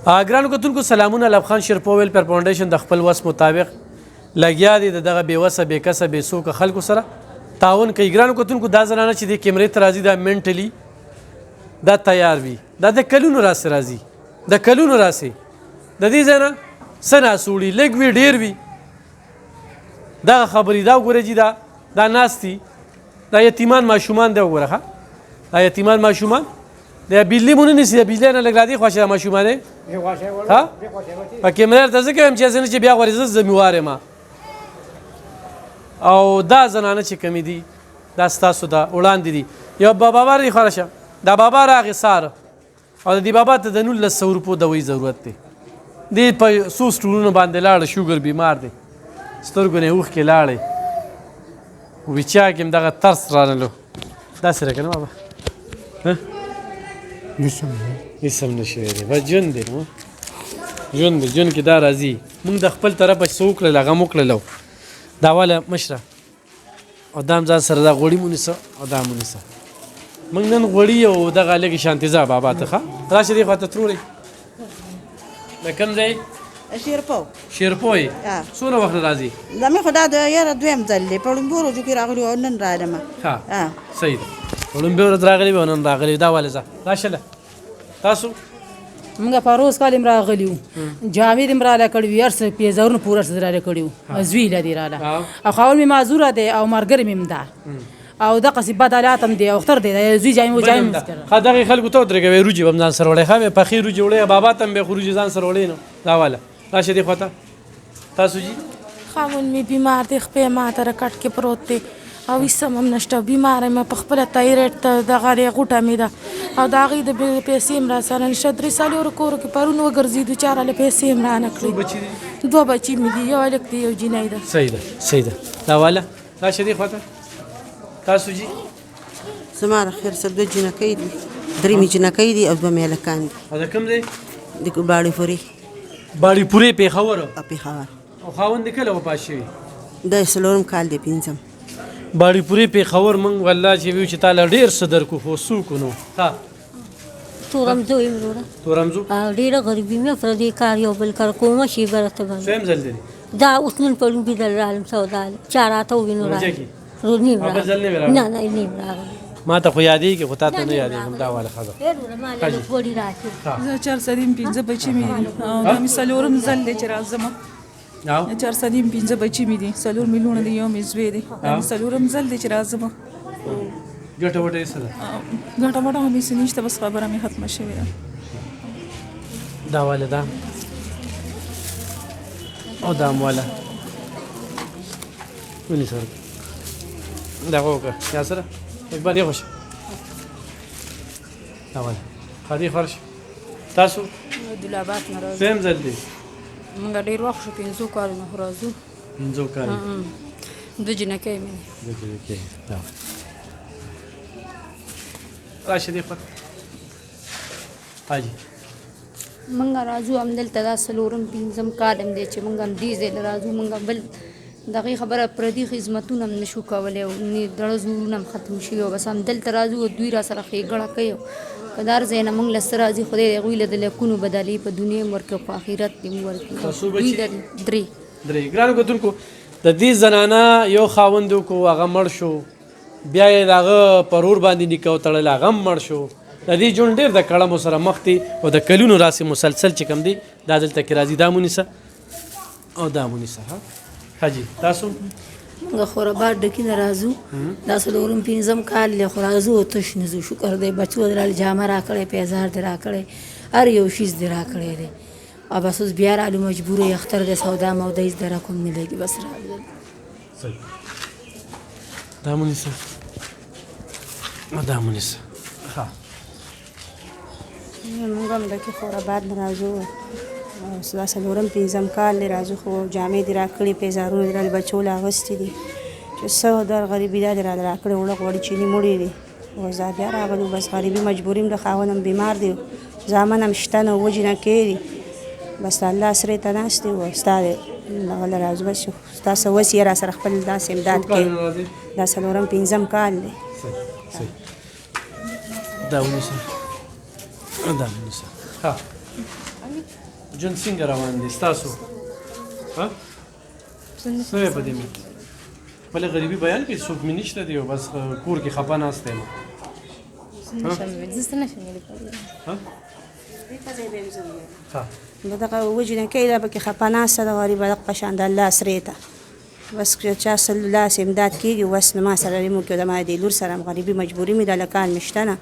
ګرانو کتونکو سلامونه. الف خان شیرپو ویلفیر فاونډیشن د خپل وس مطابق لګیا دي دغه بېوسه بېکسه بېڅوکه خلکو سره تعاون کوي. ګرانو کتونکو دا زنانه چې د کیمرې ته راځي دا منټلي دا تیار وي، دا د کلونو راسې راځي، د کلونو راسې د دې ځای نه څه ناسه وړي، لږ وي ډېر وي دغه خبرې. دا وګوره جي دا ناست دي، دا یتیمان ماشومان دی. وګوره ښه دا یتیمان ماشومان د بجلي مو نه نیسي، د بجلۍ نه لږ را دې خوا چې دا ماشومان دی په کیمرې ته زه کوم چې نه چې بیا غواړې زه ذمهوار یم. او دا زنانه چې کمې دي دا ستاسو د وړاندې دي. یو بابا دی خواره شه، دا بابا راغې ساره او د دې بابا ته د 1900 روپو دوی ضرورت دی. دې په څو سټورونو باندې لاړه، شوګر بیمار دی، سترګو نه اوښکې لاړې، وچا کې هم دغه ترس رانلو. داسې را که نه بابا هېڅ هم نه شوی دی. بس ژوند دی نو، ژوند دی، ژوند کې دا راځي. موږ د خپل طرفه چې څه وکړل هغه مو کړلو. دا واله مشره او دا هم ځان سره دا غوړي مو نیسه او دا مو نیسه. موږ نن غوړي او دغه لږې شانتې ځه بابا ته ښه راشه دې خوا ته ترورې د کوم ځای شیرپو شیرپو یې څومره وخت راځي؟ زمې خو دا د یاره دویم ځل دی، په لومبو ورځو کې راغلي او نن راغلم. ها صحیح ده، په لومبۍ ورځ راغلي وي او نن راغلي. دا ولې ځه راشله تاسو موږ په روز کال هم راغلي وو، جامې دې هم راله کړي وي، هر څه پیزارونه پوره هر څه راله کړي وو، زوی دې راله او خاون مې معذوره دی او ملګری مې هم ده او دغسې بد حالات هم دی او اختر دی زوی جامې ښه دغې خلکو ته ودرېږه وایي روجې به هم ځان سره وړی. ښه مې پخې روجې وړی، بابا ته هم بیا خو روجې ځان سره وړی نو. دا واله راشه دې خوا ته. تاسو جي خاون مې بیمار دی، خپې ما ته رکټ کې پروت دی او هېڅ هم نشته، بیماره یم په خپله تایرايډ ته دغه دی غوټه مې ده او د هغې د پیسې هم راسره نشته. 3 څلورو کورو کې پرون وګرځېدو چا راله پیسې هم رانه کړې. 2 بچي مې دي، یو هلک دی یو جینۍ ده. صحیح ده صحیح ده. دا واله راشه دې خوا ته. تاسو جي زما د خیر سره 2 جنکۍ دي، 3 مې جنکۍ دي او 2 مې هلکان دي. او د کوم ځای؟ د باړې پورې باړې پورې پېښور. پېښور. او خاوند دې کله وفات شوي؟ د 4 کال دی، 5م. باړې پورې پېښور. موږ والله چې ویو چې تا له ډېر څه درکو خو څوک نو. ها تورمزو یم وروره. تورمزو ډېره غریبي مې پردې کار یو بل کار کومه شي برته باندې څویم ځل دی دا اوس نن په لومبي دل رالم سودا چا راته ووینو راغلی نیم راغلی نه نه نیم راغلی ما ته خو یادېږي خو تا ته نه یادېږم. دا واله ښه ده. زه 4 سدیم 5 بچي مې دي او دا مې 4م ځل دی چې راځم. 4 سدیم 5 بچي مې دي، 4 مې لوڼه دی، یو مې زوی دی. دا مې 4م ځل دی چې راځم. ګټه وټه یې څه ده؟ ګټه وټه هم هېڅ نشته، بس خبره مې ختمه شوې ده. دا واله ده او دا هم واله ونیسه دغه وکړه یا سره اقبال یې خوشه. دا واله خادي خرش. تاسو دلابات نه راځو. څویم ځل دی؟ موږ ډېر وخت شو 5 کالونه خو راځو. 5 کاله 2 جنکۍ مې دي. 2 جنکۍ راشه دې خوا حاجي. موږ راځو همدلته دا 4م 5م کال هم دی چې موږ هم دې ځای ته راځو. موږ بل دغې خبره پردي خدمتونه هم نشو کولی او دړه زورونه هم ختم شوي او بس همدلته راځو او دوی را سره ښېګړه کوي او که دا هر ځای نه موږ له څه راځي خدای د هغوی له د لیکونو بدلې په دنیا هم ورکړي او په آخرت دې هم ورکړي. دوی 3 ګرانو کتونکو د دې زنانه یو خاوند وکړو هغه مړ شو، بیا یې د هغه په رور باندې نکاح وتړل هغه هم مړ شو. د دې ژوند ډېر د کړمو سره مخ دی او د کلونو راسې مسلسل چې کوم دی دا دلته کې راځي. دا مو نیسه او دا مو نیسه. ها حاجي تاسو موږ خوراباد ډکي نه راځو، دا 4م 5م کال دی خو راځو او تش نه ځو. شکر دی بچو دې راله جامه راکړی، پیزار دې راکړی، هر یو شیز دې راکړی دی او بس اوس بیا رالو مجبوره یې اختر دی سودا موده هېڅ دره کوم نه لګي بس راغلل. دا مو نیسه او دا مو نیسه. ښه موږ هم ډکي خوراباد نه راځو، دا 4م 5م کال دی راځو خو جامې دې راکړي، پیزارونه دې راله بچو له اغوستي دي چې څه در غریبي دا دې راله راکړې، وړه غوړي چیني موړې دي او زه بیا راغلو. بس غریبي مجبوري م د خاوند هم بیمار دی، زامن هم شته نه، 2 جنکۍ دي. بس الله سرې ته ناست دی او ستا دغه له راځو بس ستا څه وس یې را سره خپل داسې امداد کوي. دا 4م 5م کال دی. دا ونیسه دا ونیسه. ها ژوند څنګه روان دی ستاسو ها څه وی په دې مې بله غریبي بیان کړي څوک مې نشته دی او بس کور کې خفه ناست یم دغه وجنکۍ ده پکې خفه ناسته ده غریبه دغه په شان د الله سرې ته بس که چا لاس امداد کېږي بس نه ما سره مو کې د ما د لور سره غریبي مجبوري مې ده لکان مې شته نه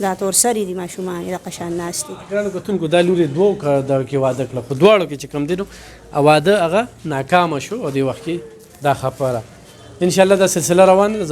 دا تور سري دي ماشومان یې دغه شان ناست دي ګرانو کتونکو دا لورې دوو دغه کې واده کړه خو دواړو کې چې کوم دی نو واده هغه ناکامه شو او دې وخت کې دا خبره انشاءالله دا سلسله روانه ده